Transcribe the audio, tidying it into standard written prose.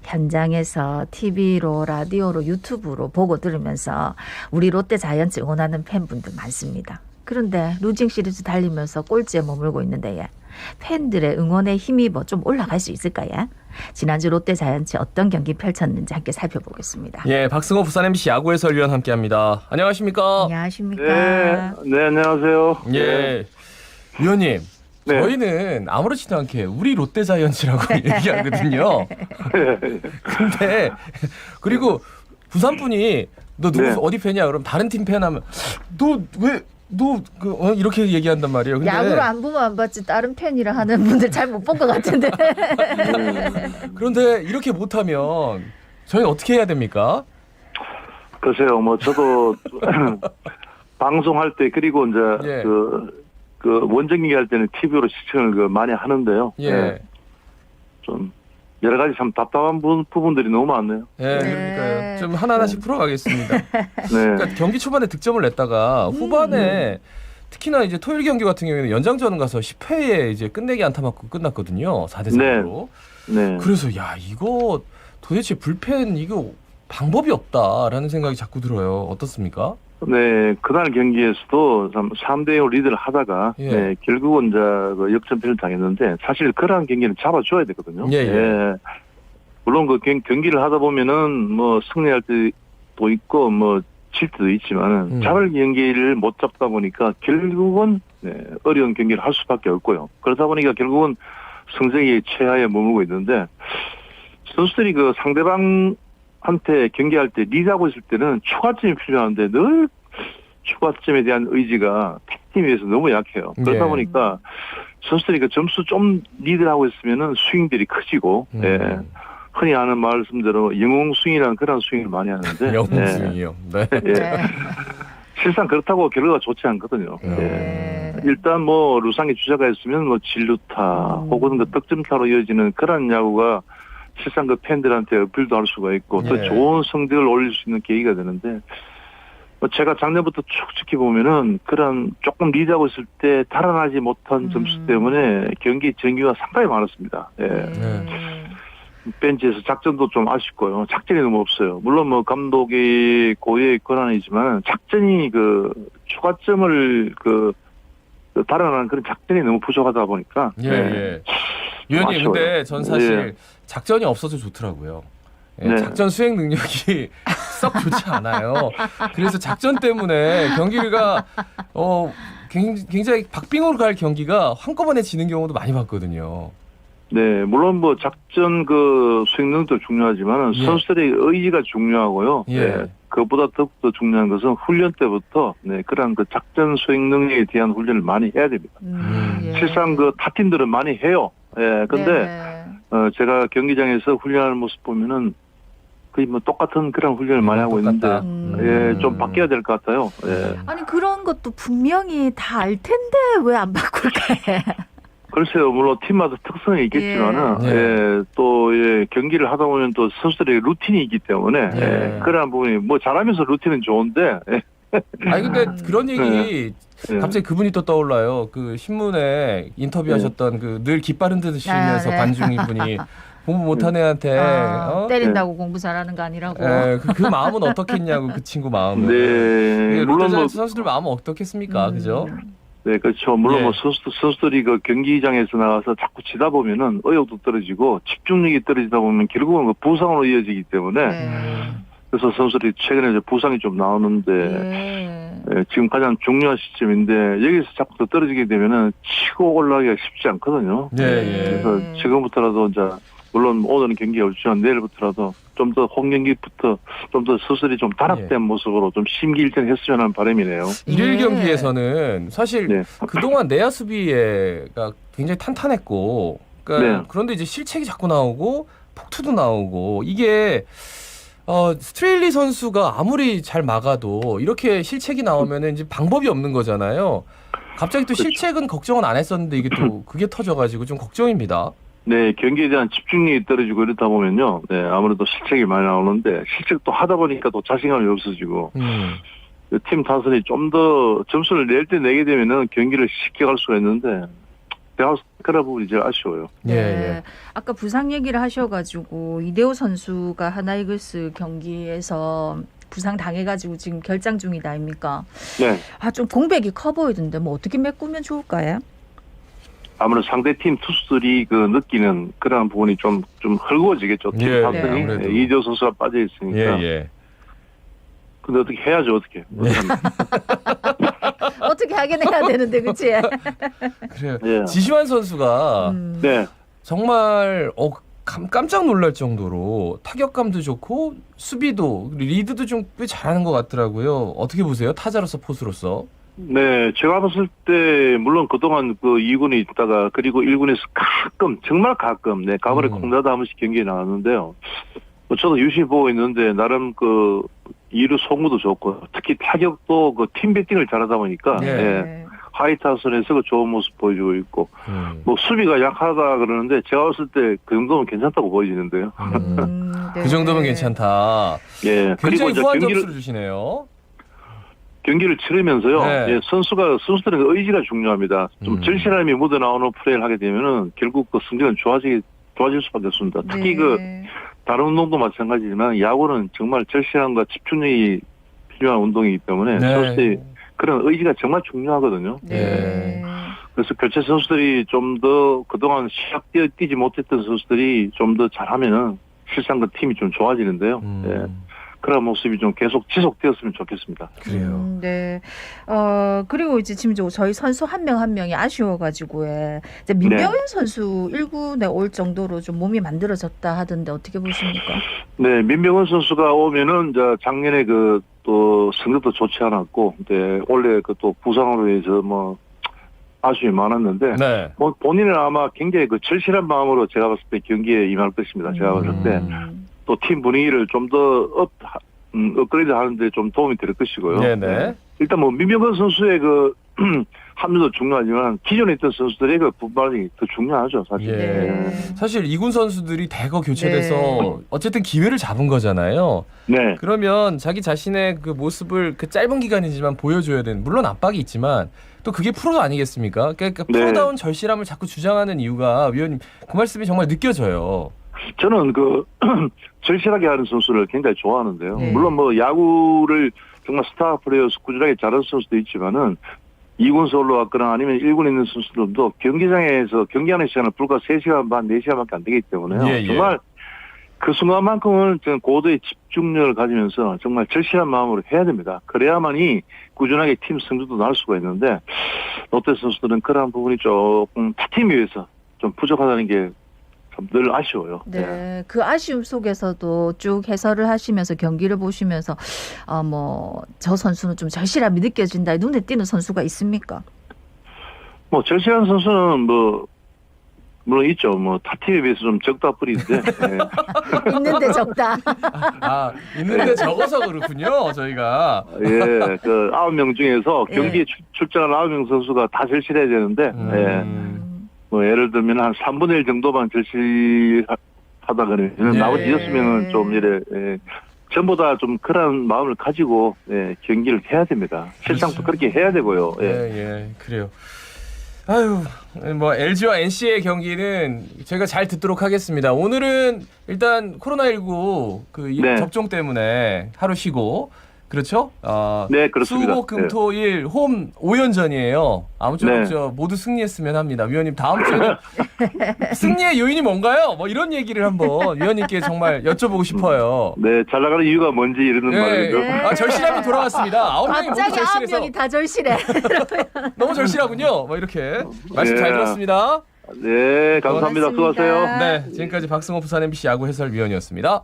현장에서 TV로, 라디오로, 유튜브로 보고 들으면서 우리 롯데 자이언츠 응원하는 팬분들 많습니다. 그런데 루징 시리즈 달리면서 꼴찌에 머물고 있는데 팬들의 응원에 힘입어 좀 올라갈 수 있을까요? 지난주 롯데 자이언츠 어떤 경기 펼쳤는지 함께 살펴보겠습니다. 예, 박승호 부산 MBC 야구 해설위원 함께합니다. 안녕하십니까? 안녕하십니까? 네, 안녕하세요. 예, 위원님. 네. 저희는 아무렇지도 않게 우리 롯데 자이언츠라고 얘기하거든요. 근데 그리고 부산 분이 너 누구 네. 어디 팬이야? 그럼 다른 팀 팬하면 이렇게 얘기한단 말이에요. 근데 야구를 안 보면 안 봤지 다른 팬이라 하는 분들 잘 못 본 것 같은데. 그런데 이렇게 못하면 저희 어떻게 해야 됩니까? 글쎄요, 뭐 저도 방송할 때 그리고 이제 예. 그 원정기 할 때는 TV로 시청을 많이 하는데요. 예. 좀 여러 가지 참 답답한 부분들이 너무 많네요. 예, 그러니까요. 좀 하나하나씩 풀어가겠습니다. 네. 그러니까 경기 초반에 득점을 냈다가 후반에 특히나 이제 토요일 경기 같은 경우에는 연장전 가서 10회에 이제 끝내기 안타 맞고 끝났거든요. 4대3으로. 네. 그래서 야, 이거 도대체 불펜 이거 방법이 없다라는 생각이 자꾸 들어요. 어떻습니까? 네, 그날 경기에서도 3대0 리드를 하다가 예. 네, 결국은 이제 그 역전패를 당했는데 사실 그러한 경기는 잡아줘야 되거든요. 예, 예. 물론 그 경기를 하다 보면은 뭐 승리할 때도 있고 뭐 질 때도 있지만은 잡을 경기를 못 잡다 보니까 결국은 어려운 경기를 할 수밖에 없고요. 그러다 보니까 결국은 성적이 최하에 머물고 있는데 선수들이 그 상대방한테 경기할 때 리드하고 있을 때는 추가점이 필요한데 늘 추가점에 대한 의지가 팀에서 너무 약해요. 그러다 네. 보니까 선수들이 그 점수 좀 리드하고 있으면은 스윙들이 커지고 흔히 하는 말씀대로 영웅 스윙이라는 그런 스윙을 많이 하는데 영웅 스윙이요. 네. 실상 그렇다고 결과가 좋지 않거든요. 일단 뭐 루상의 주자가 있으면 뭐 진루타 혹은 그 득점타로 이어지는 그런 야구가 실상 그 팬들한테 어필도 할 수가 있고 더 좋은 성적을 올릴 수 있는 계기가 되는데 뭐 제가 작년부터 쭉 지켜보면은 그런 조금 리드하고 있을 때 달아나지 못한 점수 때문에 경기 전기가 상당히 많았습니다. 벤치에서 작전도 좀 아쉽고요. 작전이 너무 없어요. 물론 뭐 감독의 고유의 권한이지만 작전이 그 추가점을 달아나는 그런 작전이 너무 부족하다 보니까. 위원님 근데 전 사실 작전이 없어서 좋더라고요. 작전 수행 능력이 썩 좋지 않아요. 그래서 작전 때문에 경기가 굉장히 박빙으로 갈 경기가 한꺼번에 지는 경우도 많이 봤거든요. 네, 물론 뭐 작전 수행 능력도 중요하지만 선수들의 의지가 중요하고요. 그것보다 더욱더 중요한 것은 훈련 때부터 그런 그 작전 수행 능력에 대한 훈련을 많이 해야 됩니다. 실상 타 팀들은 많이 해요. 근데 제가 경기장에서 훈련하는 모습 보면은 거의 뭐 똑같은 그런 훈련을 많이 하고 있는데 좀 바뀌어야 될 것 같아요. 아니 그런 것도 분명히 다 알 텐데 왜 안 바꿀까 해. 글쎄요, 물론 팀마다 특성이 있겠지만은 또 경기를 하다 보면 또 선수들의 루틴이 있기 때문에 그러한 부분이 뭐 잘하면서 루틴은 좋은데. 아니 근데 그런 얘기 갑자기 그분이 또 떠올라요. 그 신문에 인터뷰하셨던 그 늘 깃발 흔드시면서 관중이 분이 공부 못한 애한테 때린다고 공부 잘하는 거 아니라고. 그 마음은 어떻겠냐고 그 친구 마음은. 물론 뭐 선수들 마음은 어떻겠습니까, 그죠? 네, 그렇죠. 물론 뭐 선수들이 그 경기장에서 나가서 자꾸 치다 보면은 의욕도 떨어지고 집중력이 떨어지다 보면 결국은 그 부상으로 이어지기 때문에 그래서 선수들이 최근에 이제 부상이 좀 나오는데 지금 가장 중요한 시점인데 여기서 자꾸 더 떨어지게 되면은 치고 올라가기가 쉽지 않거든요. 그래서 지금부터라도 이제 물론 오늘은 경기가 없지만 내일부터라도 좀 더 홈경기부터 좀 더 스스로 좀 단합된 모습으로 좀 심기일전 했으면 하는 바람이네요. 일일 경기에서는 사실 그동안 내야 수비가 굉장히 탄탄했고 그런데 이제 실책이 자꾸 나오고 폭투도 나오고 이게 스트레일리 선수가 아무리 잘 막아도 이렇게 실책이 나오면은 이제 방법이 없는 거잖아요. 갑자기 또 실책은 걱정은 안 했었는데 이게 또 그게 터져가지고 좀 걱정입니다. 네, 경기에 대한 집중력이 떨어지고 이러다 보면요. 아무래도 실책이 많이 나오는데 실책도 하다 보니까 또 자신감이 없어지고 팀 타선이 좀 더 점수를 낼 때 내게 되면은 경기를 쉽게 갈 수가 있는데 제가 그런 부분이 제일 아쉬워요. 네. 예. 아까 부상 얘기를 하셔가지고 이대호 선수가 하나이글스 경기에서 부상 당해가지고 지금 결장 중이다 아닙니까? 네. 좀 공백이 커 보이던데 뭐 어떻게 메꾸면 좋을까요? 아무래도 상대팀 투수들이 그 느끼는 그런 부분이 좀 헐거워지겠죠. 팀 예, 파트너이 아무래도. 이대호 선수가 빠져 있으니까. 예. 근데 어떻게 해야죠, 어떻게? 어떻게 하긴 해야 되는데 그치? 그래요. 예. 지시환 선수가 네. 정말 깜짝 놀랄 정도로 타격감도 좋고 수비도 리드도 좀 꽤 잘하는 것 같더라고요. 어떻게 보세요? 타자로서 포수로서. 네, 제가 봤을 때 물론 그동안 그 2군에 있다가 그리고 1군에서 가끔 정말 가끔 가을에 콩나다 한 번씩 경기에 나왔는데요. 저도 유심히 보고 있는데 나름 그 2루 송구도 좋고 특히 타격도 그 팀 배팅을 잘하다 보니까 네. 하이타선에서 그 좋은 모습 보여주고 있고 뭐 수비가 약하다 그러는데 제가 봤을 때 그 정도면 괜찮다고 보여지는데요. 네. 그 정도면 괜찮다. 예, 그리고 굉장히 이제 후한 점수를 주시네요. 경기를 치르면서요. 네. 예, 선수들의 의지가 중요합니다. 좀 절실함이 묻어 나오는 플레이를 하게 되면은 결국 그 승리는 좋아질 수밖에 없습니다. 특히 그 다른 운동도 마찬가지지만 야구는 정말 절실함과 집중력이 필요한 운동이기 때문에 선수들이 그런 의지가 정말 중요하거든요. 네. 그래서 교체 선수들이 좀 더 그동안 시합 뛰지 못했던 선수들이 좀 더 잘하면은 실상 그 팀이 좀 좋아지는데요. 예. 그런 모습이 좀 계속 지속되었으면 좋겠습니다. 그래요. 네. 그리고 이제 지금 저희 선수 한 명 한 명이 아쉬워가지고 이제 민병현 선수 1군에 올 정도로 좀 몸이 만들어졌다 하던데 어떻게 보십니까? 네, 민병헌 선수가 오면은 작년에 그 또 성적도 좋지 않았고, 원래 그 또 부상으로 해서 뭐 아쉬움이 많았는데, 뭐 본인은 아마 굉장히 그 절실한 마음으로 제가 봤을 때 경기에 임할 것입니다. 제가 봤을 때. 또 팀 분위기를 좀 더 업그레이드 하는데 좀 도움이 될 것이고요. 네네. 일단 뭐 민병헌 선수의 그 합류도 중요하지만 기존에 있던 선수들의 그 분발이 더 중요하죠, 사실. 예. 사실 2군 선수들이 대거 교체돼서 어쨌든 기회를 잡은 거잖아요. 네. 그러면 자기 자신의 그 모습을 그 짧은 기간이지만 보여줘야 되는, 물론 압박이 있지만 또 그게 프로 아니겠습니까? 그러니까 프로다운 절실함을 자꾸 주장하는 이유가 위원님 그 말씀이 정말 느껴져요. 저는 그 절실하게 하는 선수를 굉장히 좋아하는데요. 물론 뭐 야구를 정말 스타 플레이어서 꾸준하게 잘하는 선수도 있지만은 2군에서 올라왔거나 아니면 1군에 있는 선수들도 경기장에서 경기하는 시간은 불과 3시간 반, 4시간밖에 안 되기 때문에요. 정말 그 순간만큼은 고도의 집중력을 가지면서 정말 절실한 마음으로 해야 됩니다. 그래야만이 꾸준하게 팀 승리도 날 수가 있는데 롯데 선수들은 그러한 부분이 조금 팀에 비해서 좀 부족하다는 게 늘 아쉬워요. 네, 그 아쉬움 속에서도 쭉 해설을 하시면서 경기를 보시면서 뭐 저 선수는 좀 절실함이 느껴진다, 눈에 띄는 선수가 있습니까? 뭐 절실한 선수는 뭐 물론 있죠. 뭐 타 팀에 비해서 좀 적다 뿌리인데 있는데 적다. 있는데 적어서 그렇군요. 저희가 그 9명 중에서 경기에 출전한 9명 선수가 다 절실해야 되는데 뭐 예를 들면 한 3분의 1 정도만 절실하다 그러면 나머지 6명은 좀 이래 전부 다 좀 그런 마음을 가지고 경기를 해야 됩니다. 실상도 그렇게 해야 되고요. 그래요. 아유, 뭐 LG와 NC의 경기는 제가 잘 듣도록 하겠습니다. 오늘은 일단 코로나19 그 접종 때문에 하루 쉬고, 그렇죠? 네, 그렇습니다. 수, 목, 금, 토, 일 홈 5연전이에요. 아무쪼록 모두 승리했으면 합니다. 위원님, 다음 주에는 승리의 요인이 뭔가요? 뭐 이런 얘기를 한번 위원님께 정말 여쭤보고 싶어요. 네, 잘 나가는 이유가 뭔지 이러는 말이죠. 절실함이 돌아왔습니다. 9명이 모두 갑자기 절실해서 9명이 다 절실해. 너무 절실하군요. 뭐 이렇게 말씀 잘 들었습니다. 네, 감사합니다. 수고하세요. 네, 지금까지 박승호 부산 MBC 야구 해설위원이었습니다.